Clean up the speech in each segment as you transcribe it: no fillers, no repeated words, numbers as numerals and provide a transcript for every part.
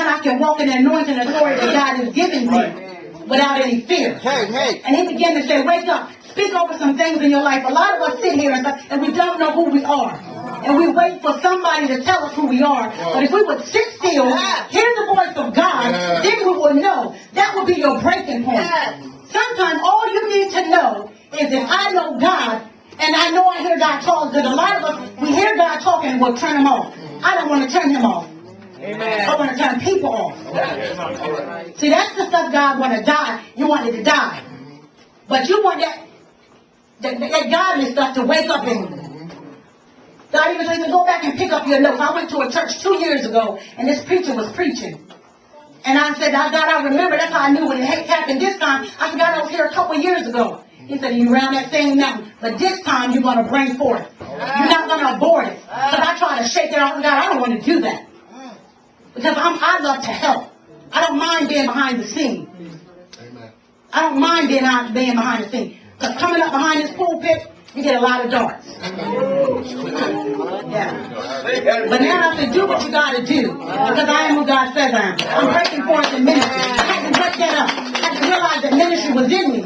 now I can walk in the anointing and authority that God has given me without any fear. And he began to say, wake up, speak over some things in your life. A lot of us sit here and we don't know who we are. And we wait for somebody to tell us who we are. But if we would sit still, hear the voice of God, then we will know. That will be your breaking point. Sometimes all you need to know is that I know God, and I know I hear God talk. Because a lot of us, we hear God talking and we'll turn him off. I don't want to turn him off. Amen. I want to turn people off. See, that's the stuff God want to die. You wanted to die. But you want that godly stuff to wake up in you. God even said, go back and pick up your notes. I went to a church 2 years ago, and this preacher was preaching. And I said, God, I remember. That's how I knew when it happened this time. I said, God, I was here a couple of years ago. He said, you around that same mountain. But this time, you're going to bring forth. You're not going to abort it. Because I tried to shake it off. God, I don't want to do that. Because I love to help. I don't mind being behind the scene. I don't mind being behind the scene. Because coming up behind this pulpit, you get a lot of darts. Yeah. But now I have to do what you got to do. Because I am who God says I am. I'm breaking forth in ministry. I had to break that up. I had to realize that ministry was in me.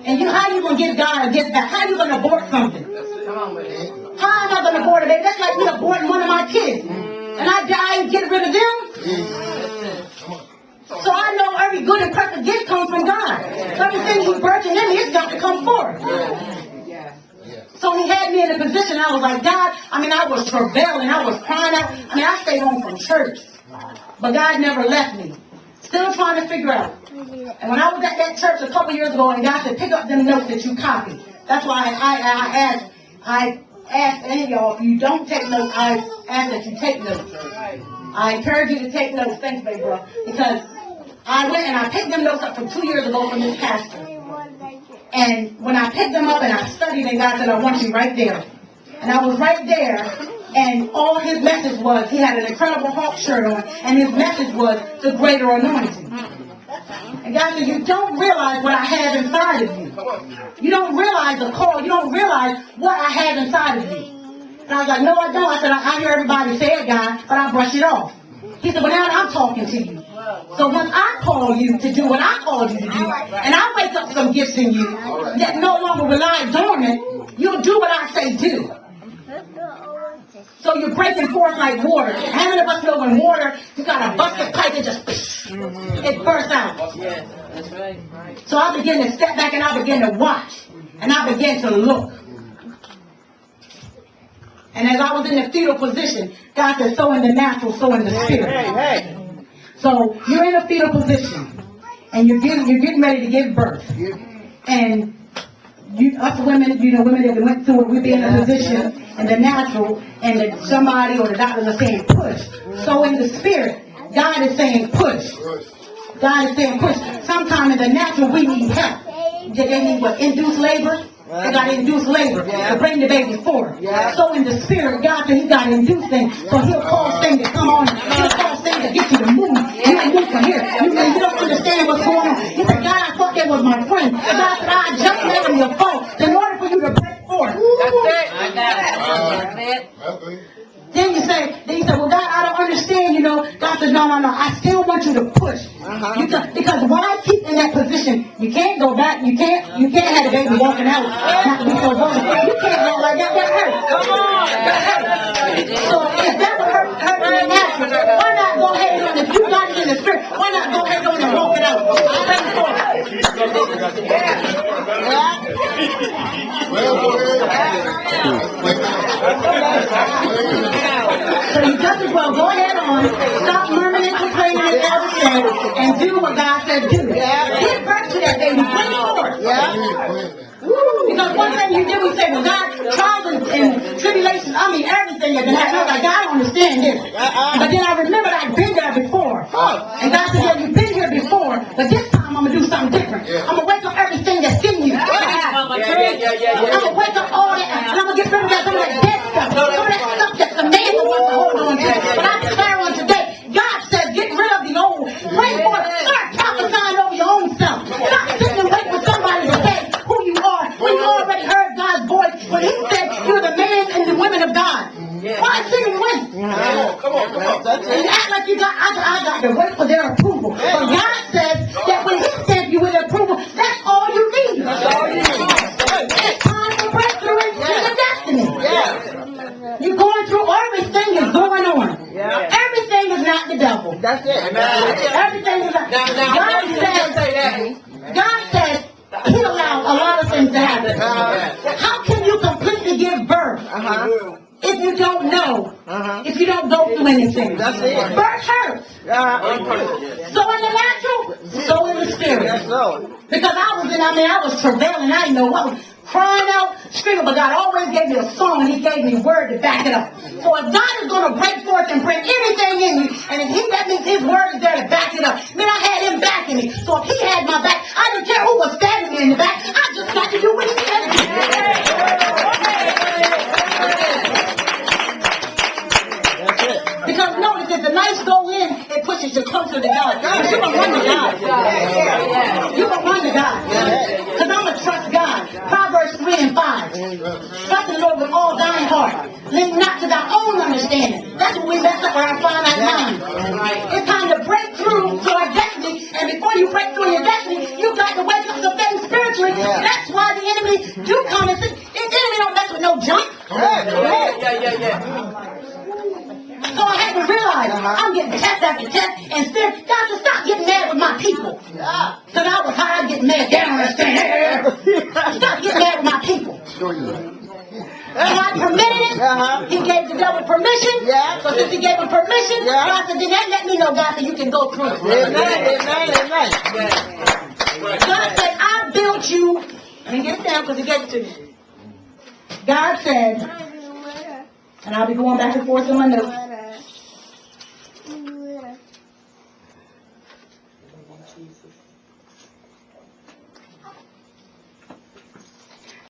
And how you going to give God a gift back? How you going to abort something? How am I going to abort it? That's like me aborting one of my kids. And I die and get rid of them. So I know every good and perfect gift comes from God. So everything he's birthing in me, it's got to come forth. So he had me in a position, I was like, God, I was travailing, I was crying out. I stayed home from church. But God never left me. Still trying to figure out. And when I was at that church a couple years ago, and God said, pick up them notes that you copy. That's why I ask any of y'all, if you don't take notes, I ask that you take notes. I encourage you to take notes. Thanks, baby bro. Because I went and I picked them notes up from 2 years ago from this pastor. And when I picked them up and I studied, and God said, I want you right there. And I was right there, and all his message was, he had an Incredible Hulk shirt on, and his message was, the greater anointing. And God said, you don't realize what I have inside of you. You don't realize the call. You don't realize what I have inside of you. And I was like, no, I don't. I said, I hear everybody say it, God, but I brush it off. He said, well, now I'm talking to you. So once I call you to do what I called you to do, and I wake up some gifts in you that no longer rely dormant, you'll do what I say do. So you're breaking forth like water. How many of us know when water, you got a busted pipe, it just, it bursts out. Yes, that's right. So I began to step back and I began to watch. And I began to look. And as I was in the fetal position, God said, so in the natural, so in the spirit. So you're in a fetal position. And you're getting ready to give birth. And us women, women that went through it, we be in a position in the natural, and that somebody or the doctors are saying push. So in the spirit, God is saying push. God is saying push. Sometimes in the natural, we need help. They need what? Induced labor? They got to induce labor to bring the baby forth. So in the spirit, God said he got to induce things. So he'll cause things to come on. He'll cause things to get you to move. You can move from here. You don't understand what's going on. You said, God, I thought that was my friend. And God said, I just made him your foe in order for you to break forth. That's it. That's it. Then you say, well, God, I don't understand, God said, no, I still want you to push. Because why keep in that position? You can't go back. You can't have the baby walking out. Not to be so vulnerable. You can't go like that. That hurts. Come on. That hurts. So if that would hurt in the natural, why not go ahead on it? If you got it in the spirit, why not go ahead on and walk it out? So you just as well go ahead on, stop murmuring and complaining as Elder said, and do what God said do. Give birth to that baby, bring it forth. Because one thing you do, we say, well, God, trials and tribulations, everything that can happen. I was like, God, I don't understand this. But then I remembered I'd been there before. And God said, yeah, you've been here before, but this time I'm going to do something different. I'm going to wake up everything that's in you. I'm going to wake up all that, and I'm going to get rid of some of that dead stuff. Some of that stuff that the man wants to hold on to. But I declare on today, God says, get rid of the old. Pray for it. Start prophesying over your own self. Stop sitting and wait for somebody to say who you are when you already heard God's voice. When he said you're the man and the women of God. Why sit and wait? Come on. And you act like you got, I got to wait devil. That's it. Everything is like, God says he allowed a lot of things to happen. How can you completely give birth if you don't know, if you don't go through anything? That's it. Birth hurts. So in the natural, so in the spirit. Because I was travailing, I didn't know what was crying out, screaming, but God always gave me a song and he gave me a word to back it up. So if God is going to break forth and bring anything in you, and if that means his word is there to back it up, then I had him backing me. So if he had my back, I didn't care who was standing me in the back, I just got to do what he said to do. Because notice, if the nights go in, it pushes you closer to God. But you can run to God. You can run to God. Because I'm going to trust God. Proverbs 3 and 5. Trust in the Lord with all thine heart. Lean not to thy own understanding. That's when we mess up our finite mind. It's time to break through to our destiny. And before you break through your destiny, you got to wake up some things spiritually. That's why the enemy do come and say, the enemy don't mess with no junk. So I had to realize I'm getting test after test, and still, God said, stop getting mad with my people. Because I was high, I'd get mad down and stand. Stop getting mad with my people. God permitted it. He gave the devil permission. So since he gave him permission, God said, then that let me know, God said, you can go through it. God said, I built you. Let me get it down because he gave it to you. God said, and I'll be going back and forth in my notes.